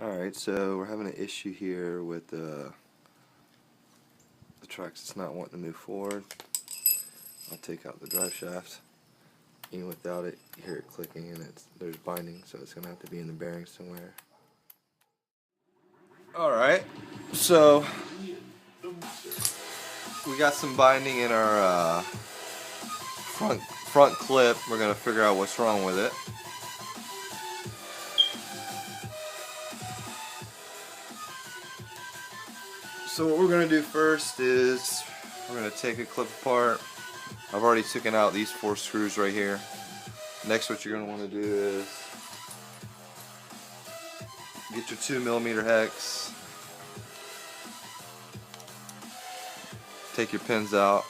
Alright, so we're having an issue here with the Traxxas. It's not wanting to move forward. I'll take out the drive shaft. Even without it, you hear it clicking and there's binding, so it's going to have to be in the bearing somewhere. Alright, so we got some binding in our front clip. We're going to figure out what's wrong with it. So what we're going to do first is we're going to take a clip apart. I've already taken out these 4 screws right here. Next, what you're going to want to do is get your 2mm hex. Take your pins out.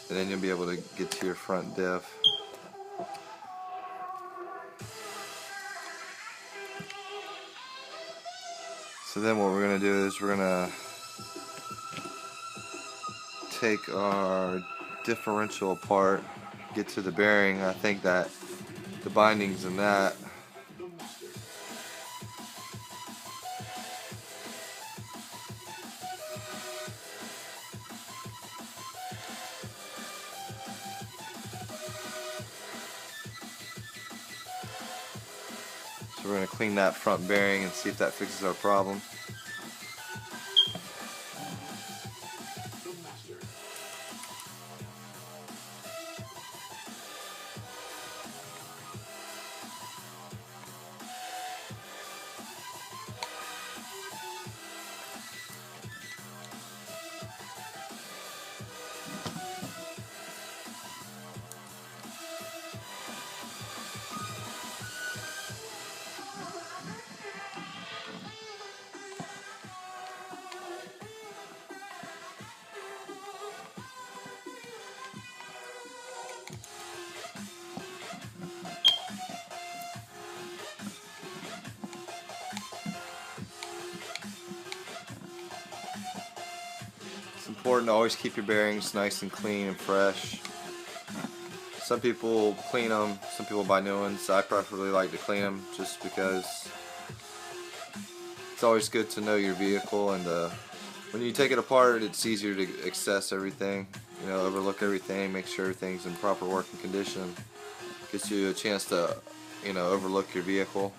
And then you'll be able to get to your front diff. So then what we're going to do is we're going to take our differential apart, get to the bearing. I think that the binding's in that. So we're going to clean that front bearing and see if that fixes our problem. It's important to always keep your bearings nice and clean and fresh. Some people clean them, some people buy new ones. I preferably like to clean them just because it's always good to know your vehicle, and when you take it apart it's easier to access everything, overlook everything, make sure everything's in proper working condition. Gives you a chance to, overlook your vehicle.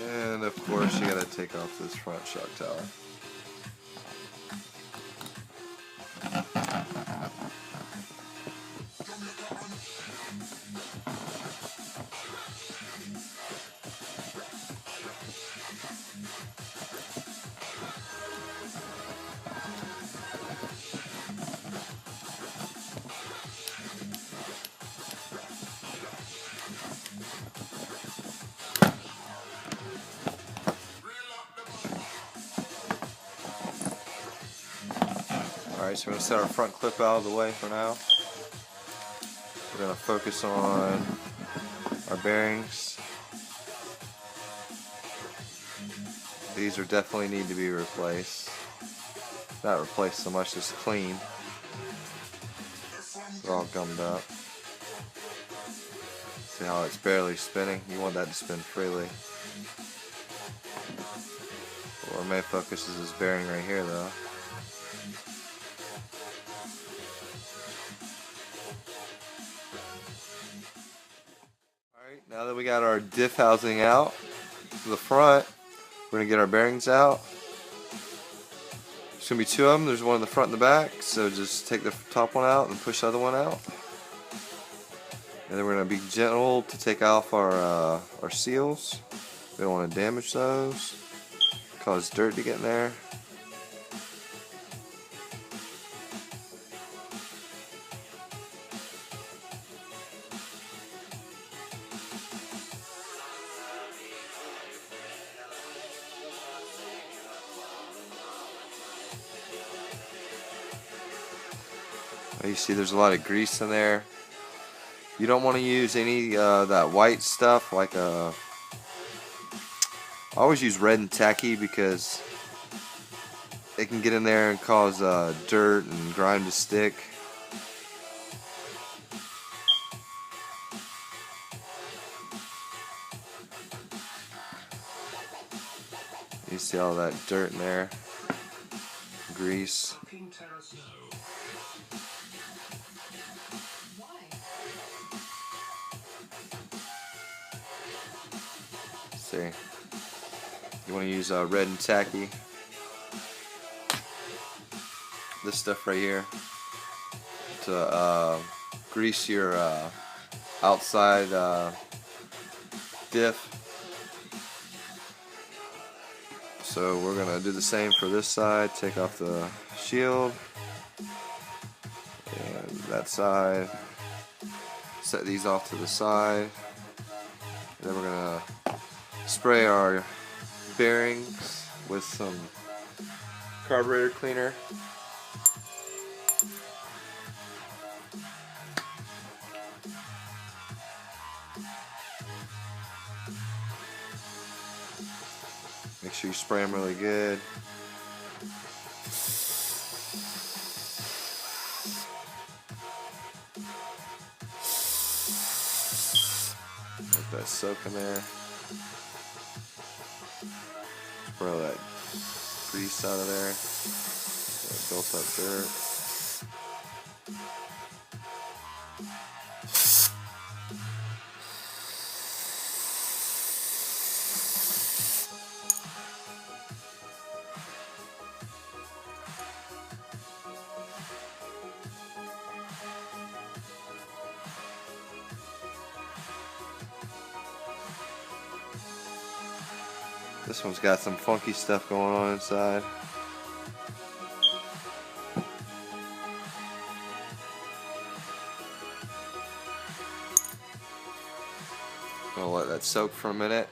And of course you gotta take off this front shock tower. Alright, so we're going to set our front clip out of the way for now. We're going to focus on our bearings. These are definitely need to be replaced. Not replaced so much as clean. They're all gummed up. See how it's barely spinning? You want that to spin freely. Our main focus is this bearing right here though. Alright, now that we got our diff housing out to the front, we're going to get our bearings out. There's going to be two of them. There's one in the front and the back, so just take the top one out and push the other one out. And then we're going to be gentle to take off our seals. We don't want to damage those, cause dirt to get in there. You see there's a lot of grease in there. You don't want to use any that white stuff like I always use red and tacky because it can get in there and cause dirt and grime to stick. You see all that dirt in there, grease. See, you want to use red and tacky. This stuff right here to grease your outside diff. So we're gonna do the same for this side. Take off the shield and that side. Set these off to the side. And then we're gonna spray our bearings with some carburetor cleaner. Make sure you spray them really good. Let that soak in there. Spray all that grease out of there. That built up dirt. This one's got some funky stuff going on inside. Gonna let that soak for a minute.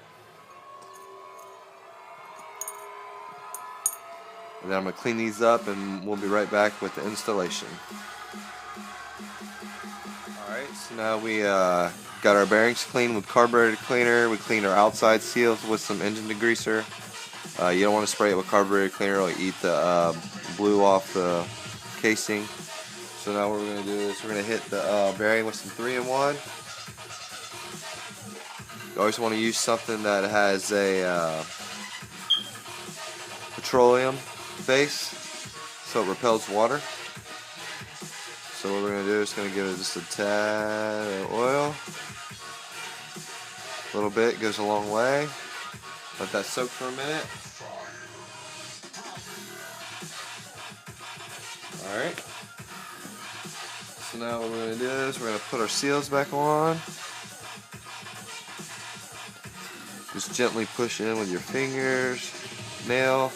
And then I'm gonna clean these up and we'll be right back with the installation. Alright, so now we got our bearings cleaned with carburetor cleaner. We cleaned our outside seals with some engine degreaser. You don't want to spray it with carburetor cleaner, it'll eat the blue off the casing. So now what we're going to do is we're going to hit the bearing with some 3-in-1. You always want to use something that has a petroleum base so it repels water. So what we're going to do is going to give it just a tad of oil. A little bit goes a long way. Let that soak for a minute. Alright. So now what we're going to do is we're going to put our seals back on. Just gently push in with your fingers. nail.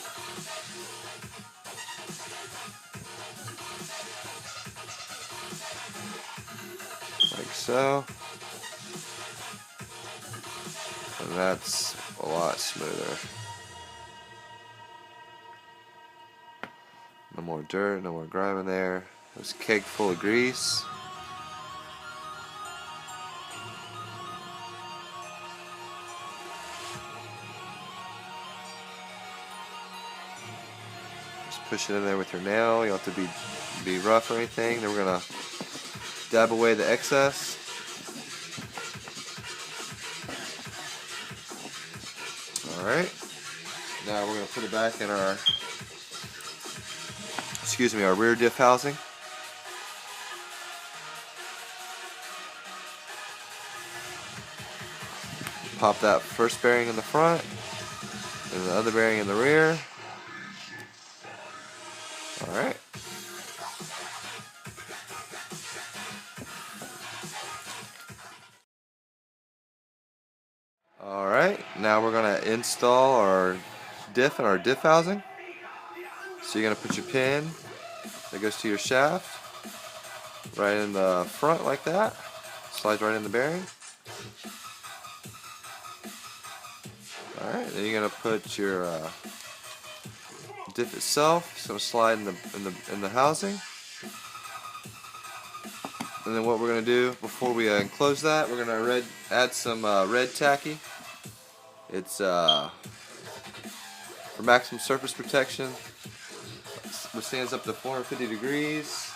Like so. And that's a lot smoother. No more dirt, no more grime in there. There's a cake full of grease. Just push it in there with your nail. You don't have to be rough or anything. Then we're gonna dab away the excess. Alright. Now we're gonna put it back in our our rear diff housing. Pop that first bearing in the front and the other bearing in the rear. Alright. Alright, now we're going to install our diff in our diff housing. So you're going to put your pin that goes to your shaft right in the front like that. Slides right in the bearing. Alright, then you're going to put your diff itself. It's going to slide in the housing. And then what we're going to do before we enclose that, we're going to add some red tacky. It's for maximum surface protection. Withstands up to 450 degrees.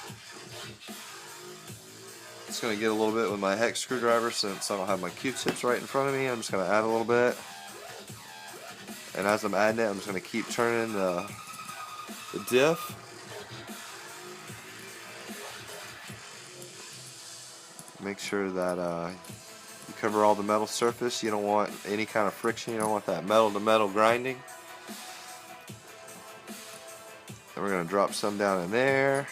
Just going to get a little bit with my hex screwdriver since I don't have my Q-tips right in front of me. I'm just going to add a little bit. And as I'm adding it, I'm just going to keep turning the diff. Make sure that you cover all the metal surface. You don't want any kind of friction. You don't want that metal to metal grinding. And we're going to drop some down in there.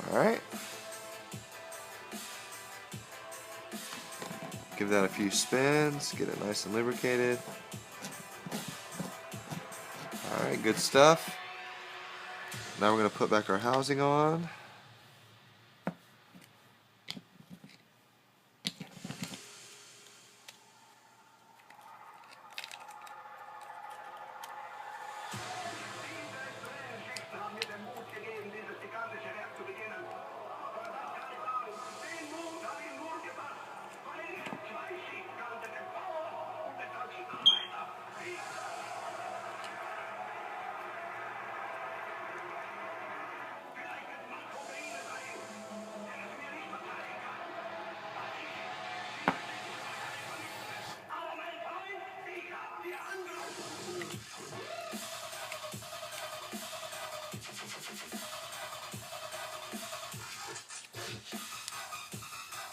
Alright. Give that a few spins. Get it nice and lubricated. Alright, good stuff. Now we're going to put back our housing on.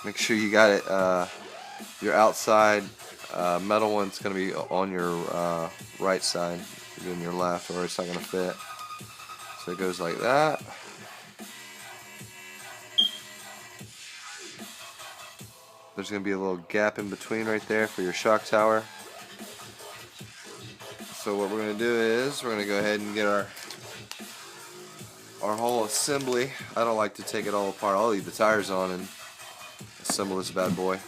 Make sure you got it, your outside metal one's going to be on your right side, than your left, or it's not going to fit. So it goes like that. There's going to be a little gap in between right there for your shock tower. So what we're going to do is we're going to go ahead and get our whole assembly. I don't like to take it all apart. I'll leave the tires on and assemble this bad boy.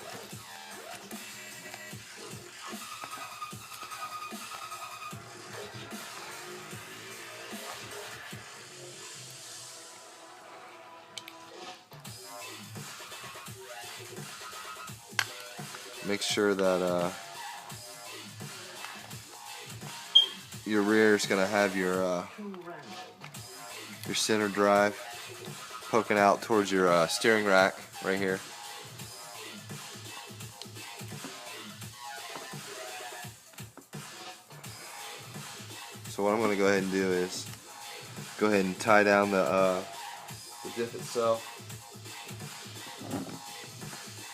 Make sure that your rear is going to have your center drive poking out towards your steering rack right here. So what I'm going to go ahead and do is go ahead and tie down the diff itself,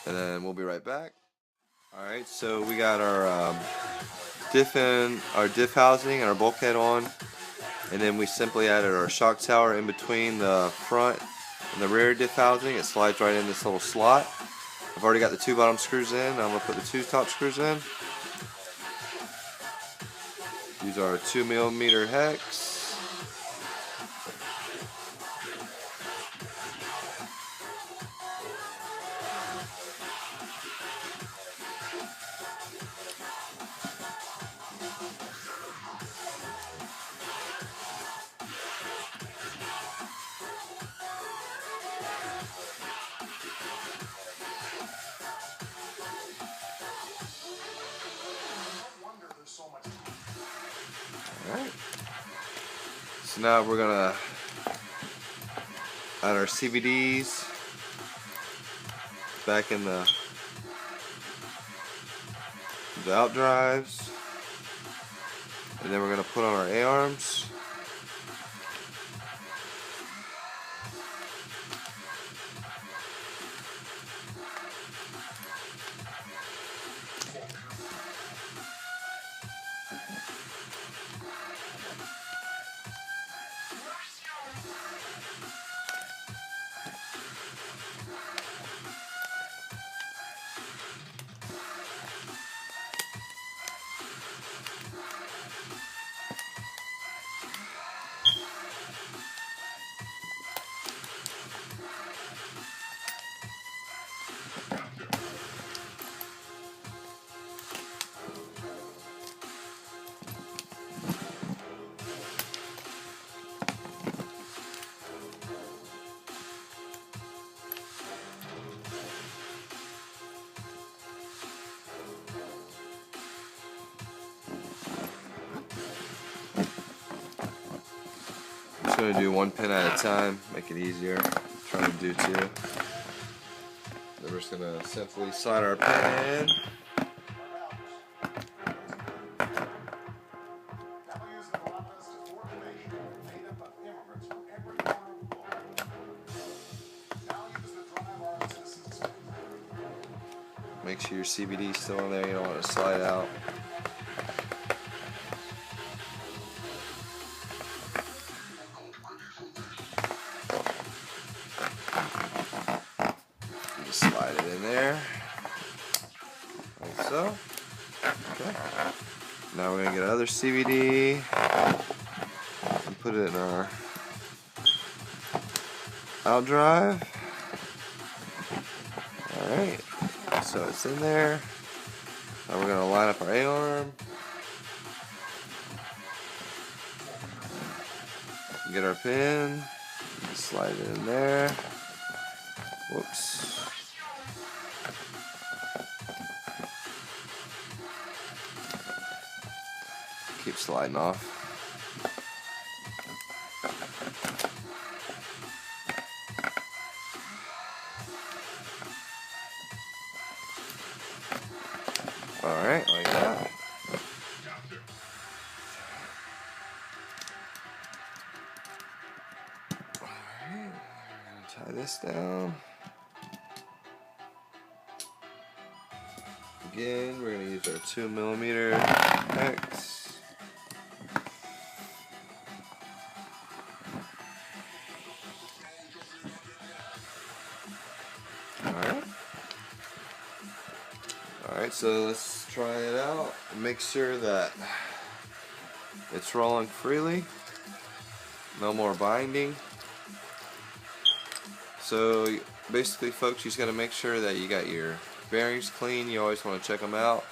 and then we'll be right back. Alright, so we got our diff housing and our bulkhead on, and then we simply added our shock tower in between the front and the rear diff housing. It slides right in this little slot. I've already got the 2 bottom screws in. I'm going to put the 2 top screws in. Use our 2mm hex. Alright. So now we're gonna add our CVDs back in the out drives, and then we're gonna put on our A-arms. I'm just going to do one pin at a time, make it easier. I'm trying to do two. Then we're just going to simply slide our pin in. Make sure your CVD is still in there, you don't want it to slide out. Just slide it in there, like so. Okay. Now we're going to get another CVD and put it in our out drive. Alright, so it's in there. Now we're going to line up our A-arm. Get our pin, slide it in there. Whoops. Keep sliding off. Alright, like that. Alright, tie this down. Again, we're going to use our 2mm hex. Alright, so let's try it out and make sure that it's rolling freely. No more binding. So basically, folks, you just got to make sure that you got your bearings clean. You always want to check them out.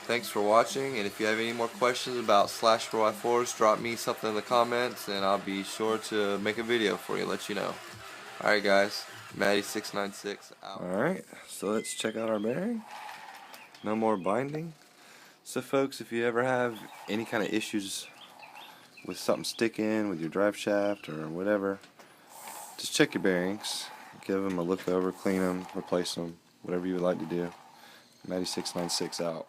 Thanks for watching, and if you have any more questions about Slash 4x4s, drop me something in the comments and I'll be sure to make a video for you, let you know. Alright guys, Maddie696 out. Alright, so let's check out our bearing. No more binding. So folks, if you ever have any kind of issues with something sticking with your drive shaft or whatever, just check your bearings, give them a look over, clean them, replace them, whatever you would like to do. Maddie696 out.